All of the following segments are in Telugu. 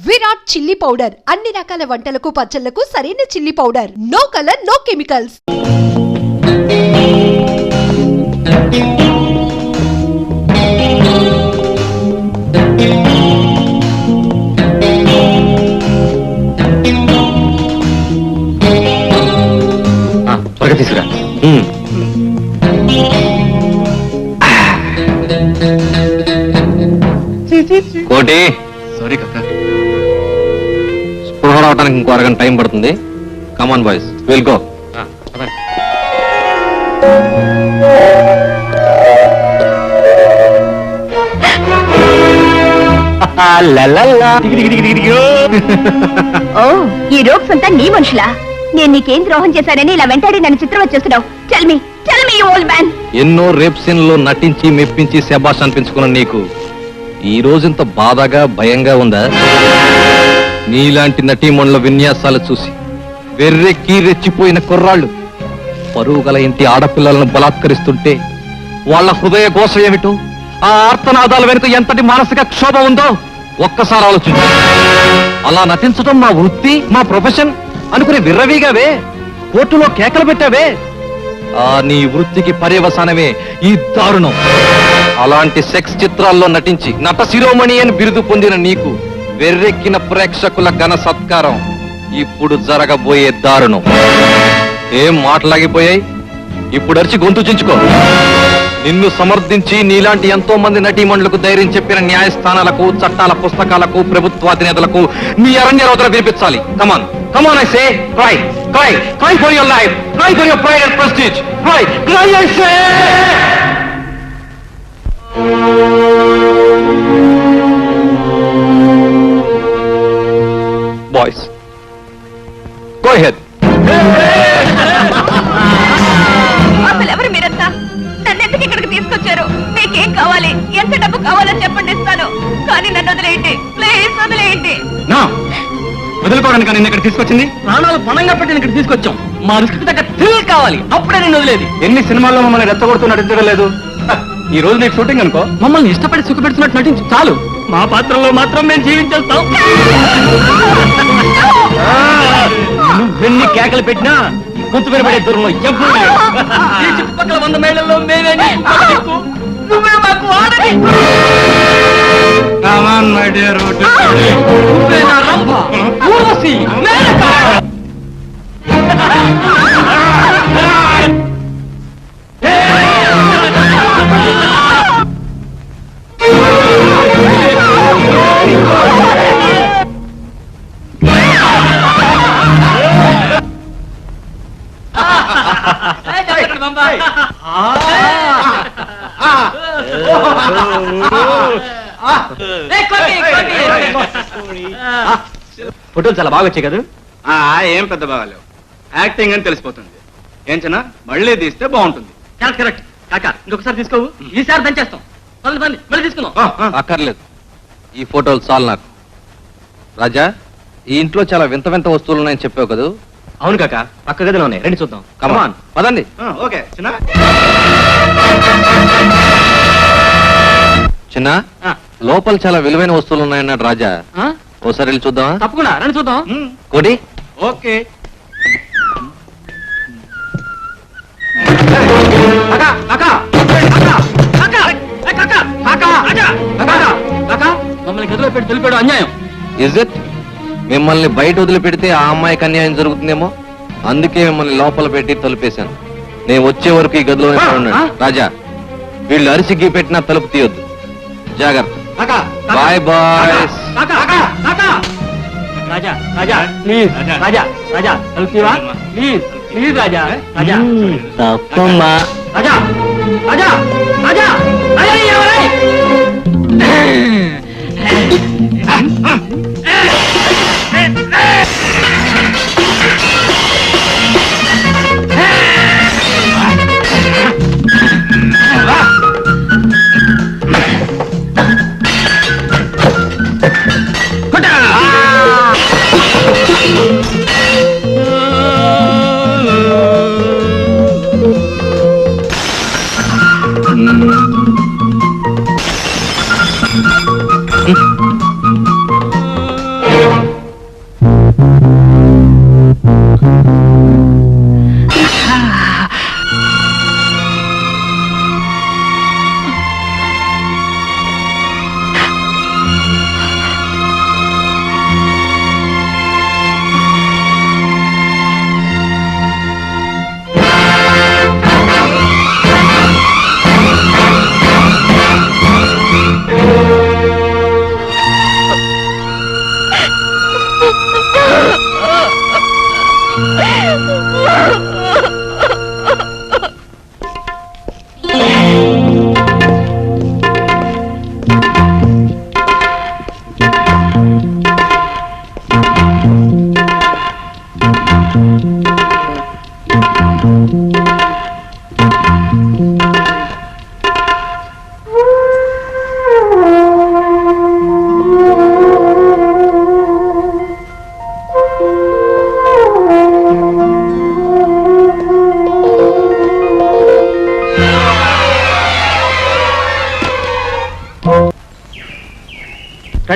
విరాట్ చిల్లీ పౌడర్ అన్ని రకాల వంటలకు పచ్చళ్లకు సరైన chilli powder. No colour, no chemicals. త్వరగా తీసుకురా. కోటి, సారీ కక్క, స్పృహ రావడానికి ఇంకో అరగంట టైం పడుతుంది. Come on boys, will go. ఓ, ఈ రోప్స్ అంతా నీ మనుషులా? నేను నీకేం ద్రోహం చేశానని ఇలా వెంటాడి నన్ను చిత్రం వచ్చేస్తున్నావు. Tell me old man. ఎన్నో రేప్ సీన్లో నటించి మెప్పించి శబాష్ అనిపించుకున్న నీకు ఈ రోజుంత బాధగా భయంగా ఉందా? నీలాంటి నటీమణుల విన్యాసాలు చూసి వెర్రెక్కి రెచ్చిపోయిన కుర్రాళ్ళు పరువు గల ఇంటి ఆడపిల్లలను బలాత్కరిస్తుంటే వాళ్ళ హృదయ ఘోష ఏమిటో, ఆ ఆర్తనాదాల వెనుక ఎంతటి మానసిక క్షోభ ఉందో ఒక్కసారి ఆలోచించు. అలా నటించడం మా వృత్తి, మా ప్రొఫెషన్ అనుకుని విర్రవీగావే, కోర్టులో కేకలు పెట్టావే. ఆ నీ వృత్తికి పర్యవసానమే ఈ దారుణం. అలాంటి సెక్స్ చిత్రాల్లో నటించి నట శిరోమణి అని బిరుదు పొందిన నీకు వెర్రెక్కిన ప్రేక్షకుల ఘన సత్కారం ఇప్పుడు జరగబోయే దారుణం. ఏం మాటలాగిపోయాయి? ఇప్పుడు అరిచి గొంతు చించుకో. నిన్ను సమర్థించి నీలాంటి ఎంతో మంది నటీమణులకు ధైర్యం చెప్పిన న్యాయస్థానాలకు, చట్టాల పుస్తకాలకు, ప్రభుత్వాధినేతలకు నీ అరణ్య రోదన వినిపించాలి. Come on come on, I say cry cry cry for your life, cry for your pride and prestige, cry cry, I say. Boys, go ahead. అసలు ఎవరు మీరంతా? నన్ను ఎందుకు ఇక్కడికి తీసుకొచ్చారు? మీకేం కావాలి? ఎంత డబ్బు కావాలని చెప్పండి, ఇస్తాను. కానీ నన్ను వదిలేయండి, ప్లీజ్ వదిలేయండి. వదులుకోవడానికి నేను ఇక్కడ తీసుకొచ్చింది. ప్రాణాలు పణంగా పెట్టి ఇక్కడ తీసుకొచ్చాం. మా రిస్క్ తగ్గ థ్రిల్ కావాలి, అప్పుడే నేను వదిలేదు. ఎన్ని సినిమాల్లో మమ్మల్ని రెచ్చగొడుతూ నటించడం లేదు. ఈ రోజు నీకు షూటింగ్ అనుకో, మమ్మల్ని ఇష్టపడి సుఖపెడుతున్నట్టు నటించు చాలు. మా పాత్రలో మాత్రం మేము జీవించేస్తాం. నువ్వెన్ని కేకలు పెట్టినా గుర్తు వినబడే దూరంలో ఎవ్వరూ లేరు. ఈ చుట్టుపక్కల 100 మైళ్ళల్లో మేమే నువ్వే మాకు ఆడని. కమాన్ మై డియర్, నువ్వే నా రంభ, ఊర్వశి, మేనక. ఫోటోలు చాలా బాగా వచ్చాయి కదా? ఏం పెద్ద బాగాలేవు, యాక్టింగ్ అని తెలిసిపోతుంది. ఏం చిన్న మళ్ళీ తీస్తే బాగుంటుంది. Correct correct. కాకా, ఇంకొకసారి తీసుకోవు, ఈసారి దంచేస్తాం. మళ్ళీ తీసుకుందాం. అక్కర్లేదు, ఈ ఫోటోలు చాలు నాకు. రాజా, ఈ ఇంట్లో చాలా వింత వింత వస్తువులు ఉన్నాయని చెప్పావు కదా? అవును కాక, పక్క గదిలో ఉన్నాయి, రండి చూద్దాం. కమాన్, పదండి. ఓకే చిన్న. చిన్న, లోపల చాలా విలువైన వస్తువులు ఉన్నాయన్నాడు రాజా. ఓసారి వెళ్ళి చూద్దామా? తప్పకుండా, రండి చూద్దాం. కోడి, ఓకే. మమ్మల్ని గదిలో పెట్టి తెలిపాడు అన్యాయం. Is it? మిమ్మల్ని బయట వదిలిపెడితే ఆ అమ్మాయికి అన్యాయం జరుగుతుందేమో, అందుకే మిమ్మల్ని లోపల పెట్టి తలుపేశాను. నేను వచ్చే వరకు ఈ గదిలోనే ఉన్నాడు. రాజా, వీళ్ళు అరిసి గీ పెట్టినా తలుపు తీయొద్దు, జాగ్రత్త. Bye boys. Raja Raja please, Raja Raja తలుపు తీవా ప్లీజ్, ప్లీజ్ రాజా రాజా. తప్పమ్మా. రాజా రాజా రాజా రాజా ఎవరై?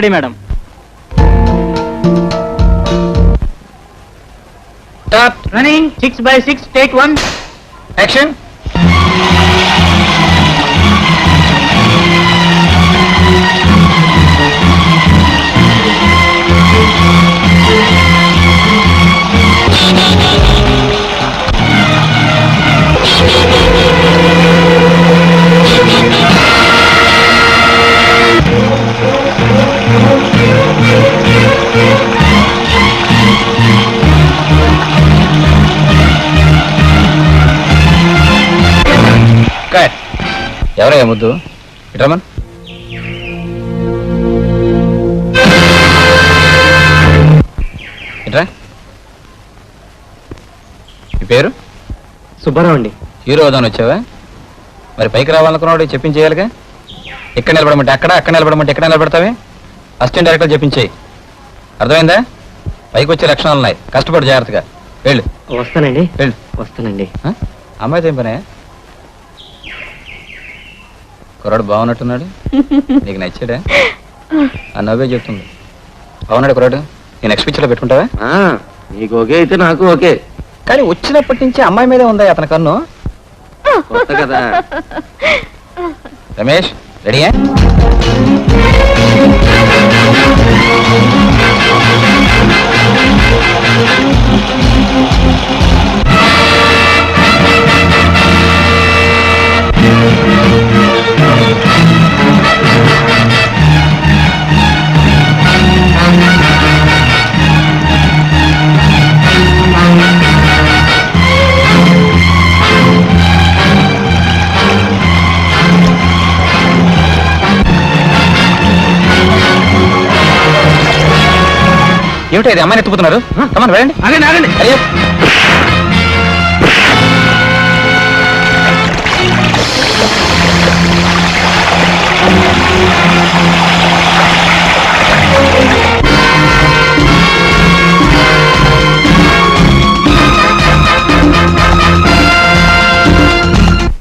Ready madam. Running 6/6 take 1 action. ఎవరయ్యా ముద్దు? ఇట్రమన్. ఇట్రా. ఈ పేరు? సుబ్బారావు అండి. హీరో అవుదాని వచ్చావా? మరి పైకి రావాలనుకున్నాడు చెప్పించేయాలిగా. ఎక్కడ నిలబడమంటే అక్కడ నిలబడమంటే ఎక్కడ నిలబడతావే? Assistant director చెప్పించేయి. అర్థమైందా? పైకి వచ్చే లక్షణాలు ఉన్నాయి, కష్టపడు జాగ్రత్తగా. వెళ్ళు. వస్తానండి. వెళ్ళు. వస్తానండి. అమ్మాయితో ఏం పనే? కుర్రాడు బాగున్నట్టున్నాడు. నీకు నచ్చాడా? ఆ నవ్వే చెప్తుంది. బాగున్నాడు కుర్రాడు. నేను నెక్స్ట్ పిక్చర్లో పెట్టుకుంటావా? నీకు ఓకే అయితే నాకు ఓకే. కానీ వచ్చినప్పటి నుంచి అమ్మాయి మీదే ఉందా అతని కన్ను? కొత్త కదా. రమేష్ రెడీయా? ఏమిటో ఇది అమ్మాయిని ఎత్తుకుతున్నారు? కమాన్ వెళ్ళండి. ఆగండి ఆగండి. అయ్యో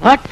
వాట్?